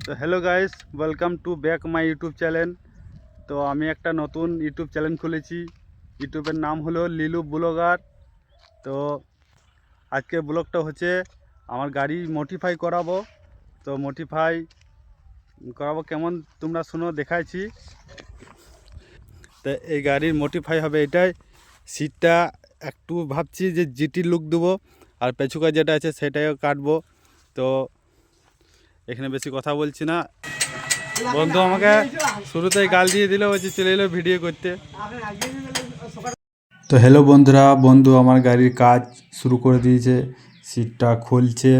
তো hello guys, welcome to back my YouTube channel. তো আমি একটা নতুন ইউটিউব চ্যানেল খুলেছি। ইউটিউবের নাম হলো লিলু ব্লগার। তো আজকে ব্লগটা হচ্ছে আমার গাড়ি মডিফাই করাবো। তো মডিফাই করাবো কেমন তোমরা শুনো, দেখাইছি। তো এই গাড়ির মডিফাই হবে এটাই। সিটটা একটু ভাবছি যে জিটি লুক দেবো, আর পেছুকা যেটা আছে সেটাও কাটবো। তো এখানে বেশি কথা বলছি না। বন্ধু আমাকে শুরুতেই গাল দিয়ে দিল, বলছে চলে এলো ভিডিও করতে। তো হ্যালো বন্ধুরা, বন্ধু আমার গাড়ির কাজ শুরু করে দিয়েছে। সিটটা খুলছে,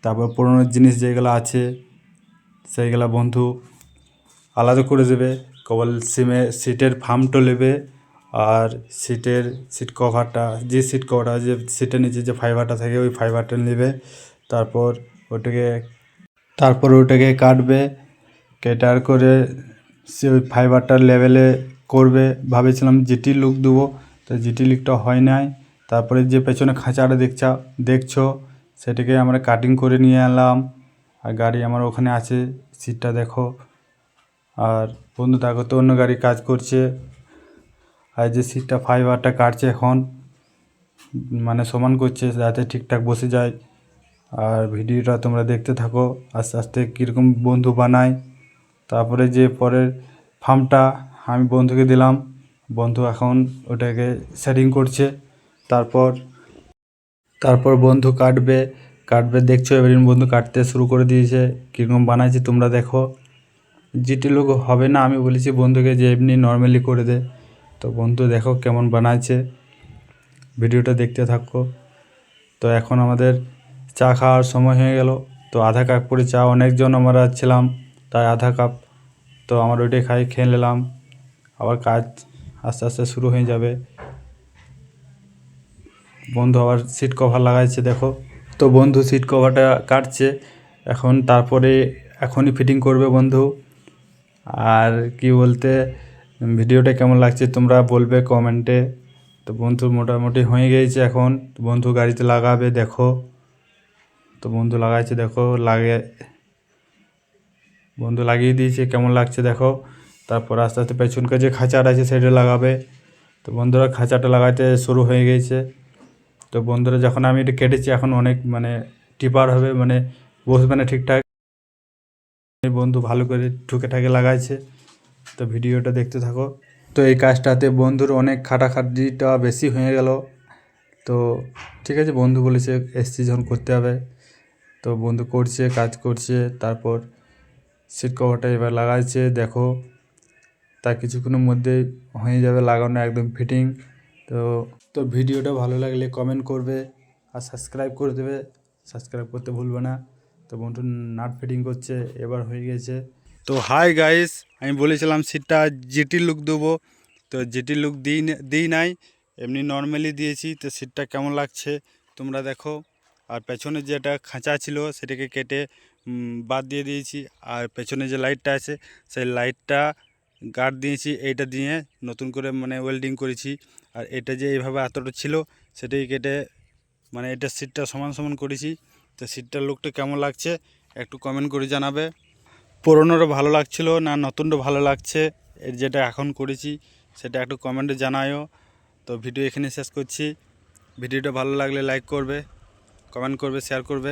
তারপর পুরোনো জিনিস যেগুলো আছে সেইগুলো বন্ধু আলাদা করে দেবে। কেবল সিটের ফার্মটা নেবে, আর সিট কভারটা, যে সিট কভারটা, যে সিটের নিচে যে ফাইবারটা থাকে ওই ফাইবারটা নেবে। তারপর ওটাকে ওটাকে কাটবে, কেটার করে সে ওই ফাইবারটার লেভেলে করবে। ভাবেছিলাম জিটি লুক দেবো, তো জিটি লুকটা হয় নাই। তারপরে যে পেছনে খাঁচাটা দেখছো সেটাকে আমরা কাটিং করে নিয়ে এলাম। আর গাড়ি আমার ওখানে আছে, সিটটা দেখো। আর বন্ধু দেখো তো অন্য গাড়ি কাজ করছে, আর যে সিটটা ফাইবারটা কাটছে এখন, মানে সমান করছে যাতে ঠিকঠাক বসে যায়। আর ভিডিওটা তোমরা দেখতে থাকো আস্তে আস্তে কীরকম বন্ধু বানায়। তারপরে যে পরের ফার্মটা আমি বন্ধুকে দিলাম, বন্ধু এখন ওটাকে সেটিং করছে। তারপর বন্ধু কাটবে দেখছো, এবার বন্ধু কাটতে শুরু করে দিয়েছে। কীরকম বানাইছে তোমরা দেখো। জিটি লোক হবে না, আমি বলেছি বন্ধুকে যে এমনি নর্মালি করে দে। তো বন্ধু দেখো কেমন বানাইছে, ভিডিওটা দেখতে থাকো। তো এখন আমাদের চা খাওয়ার সময় হয়ে গেল। তো আধা কাপ করে চা, অনেকজন আমরা ছিলাম তাই আধা কাপ। তো আমার ওইটাই খেয়ে নিলাম। আবার কাজ আস্তে আস্তে শুরু হয়ে যাবে। বন্ধু আবার সিট কভার লাগাইছে দেখো। তো বন্ধু সিট কভারটা কাটছে এখন, তারপরে এখনই ফিটিং করবে বন্ধু। আর কি বলতে, ভিডিওটা কেমন লাগছে তোমরা বলবে কমেন্টে। তো বন্ধু মোটামুটি হয়ে গিয়েছে এখন। তো বন্ধু গাড়িতে লাগাবে দেখো। তো বন্ধু লাগাইছে দেখো, বন্ধু লাগিয়ে দিয়েছে, কেমন লাগছে দেখো। তারপর আস্তে আস্তে পেছনকে যে খাঁচাটা আছে সেটা লাগাবে। তো বন্ধুরা খাঁচাটা লাগাইতে শুরু হয়ে গিয়েছে। তো বন্ধুরা যখন আমি এটা কেটেছি এখন অনেক মানে টিপার হবে, মানে বসবে না ঠিকঠাক। বন্ধু ভালো করে ঠুকে ঠাকে লাগাইছে। তো ভিডিওটা দেখতে থাকো। তো এই কাজটাতে বন্ধুর অনেক খাটাখাটিটা বেশি হয়ে গেল। তো ঠিক আছে, বন্ধু বলেছে এসছি যখন করতে হবে। তো বন্ধু করছে, কাজ করছে। তারপর সিট কভারটা এবার লাগাইছে দেখো। তার কিছুক্ষণের মধ্যেই হয়ে যাবে লাগানো, একদম ফিটিং। তো ভিডিওটা ভালো লাগলে কমেন্ট করবে আর সাবস্ক্রাইব করে দেবে, সাবস্ক্রাইব করতে ভুলবে না। তো বন্ধু নাট ফিটিং করছে, এবার হয়ে গেছে। তো হাই গাইস, আমি বলেছিলাম সিটটা জিটি লুক দেবো, তো জিটি লুক দিই নাই, এমনি নর্মালি দিয়েছি। তো সিটটা কেমন লাগছে তোমরা দেখো। আর পেছনে যেটা খাঁচা ছিল সেটাকে কেটে বাদ দিয়ে দিয়েছি। আর পেছনে যে লাইটটা আছে সেই লাইটটা গার্ড দিয়েছি, এইটা দিয়ে নতুন করে মানে ওয়েল্ডিং করেছি। আর এটা যে এইভাবে এতটা ছিল সেটাই কেটে মানে এটা সিটটা সমান সমান করেছি। তো সিটটার লুকটা কেমন লাগছে একটু কমেন্ট করে জানাবে। পুরোনোরও ভালো লাগছিল না নতুনটা ভালো লাগছে, এর যেটা এখন করেছি সেটা একটু কমেন্টে জানায়ও। তো ভিডিও এখানে শেষ করছি। ভিডিওটা ভালো লাগলে লাইক করবে, কমেন্ট করবে, শেয়ার করবে।